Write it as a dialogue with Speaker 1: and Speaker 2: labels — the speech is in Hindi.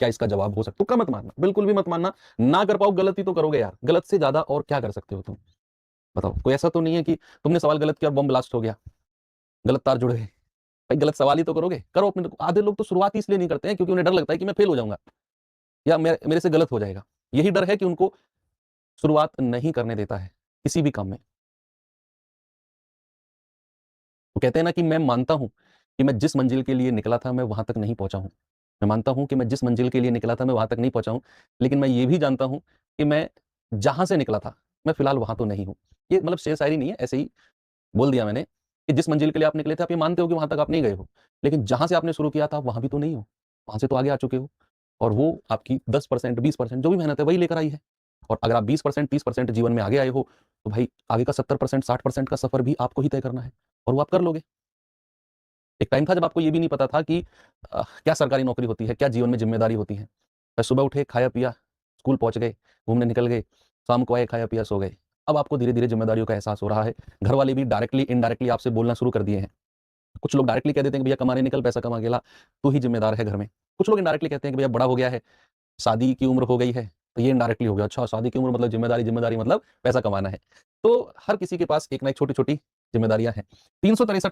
Speaker 1: क्या इसका जवाब हो सकता? तुक्का मत मारना, बिल्कुल भी मत मानना। ना कर पाओ, गलती तो करोगे यार, गलत से ज्यादा और क्या कर सकते हो तुम? बताओ। कोई ऐसा तो नहीं है कि तुमने सवाल गलत किया और बम ब्लास्ट हो गया, गलत तार जुड़ गए। भाई गलत सवाल ही तो करोगे, करो अपने। आधे लोग तो शुरुआत ही इसलिए नहीं करते हैं क्योंकि उन्हें डर लगता है कि मैं फेल हो जाऊंगा या मेरे से गलत हो जाएगा। यही डर है कि उनको शुरुआत नहीं करने देता है किसी भी काम में। वो कहते हैं ना कि मैं मानता हूं कि मैं जिस मंजिल के लिए निकला था मैं वहां तक नहीं पहुंचा हूं। मैं मानता हूं कि मैं जिस मंजिल के लिए निकला था मैं वहां तक नहीं पहुंचा हूं, लेकिन मैं ये भी जानता हूं कि मैं जहां से निकला था मैं फिलहाल वहां तो नहीं हूं। ये मतलब शेर शायरी नहीं है, ऐसे ही बोल दिया मैंने कि जिस मंजिल के लिए आप निकले थे आप ये मानते हो कि वहां तक आप नहीं गए हो, लेकिन जहां से आपने शुरू किया था आप वहां भी तो नहीं हो, वहां से तो आगे आ चुके हो। और वो आपकी 10% 20% जो भी मेहनत है वही लेकर आई है। और अगर आप 20% 30% जीवन में आगे आए हो तो भाई आगे का 70% 60% का सफर भी आपको ही तय करना है, और वो आप कर लोगे। एक टाइम था जब आपको ये भी नहीं पता था कि क्या सरकारी नौकरी होती है, क्या जीवन में जिम्मेदारी होती है। बस सुबह उठे, खाया पिया, स्कूल पहुंच गए, घूमने निकल गए, शाम को आए, खाया पिया, सो गए। अब आपको धीरे धीरे जिम्मेदारियों का एहसास हो रहा है। घर वाले भी डायरेक्टली इनडायरेक्टली आपसे बोलना शुरू कर दिए हैं। कुछ लोग डायरेक्टली कह देते हैं कि भैया कमाने निकल, पैसा कमा के ला, तू ही जिम्मेदार है घर में। कुछ लोग इनडायरेक्टली कहते हैं कि भैया बड़ा हो गया है, शादी की उम्र हो गई है। तो ये इनडायरेक्टली हो गया, अच्छा शादी की उम्र मतलब जिम्मेदारी, जिम्मेदारी मतलब पैसा कमाना है। तो हर किसी के पास एक ना एक छोटी छोटी जिम्मेदारियां हैं। 363 का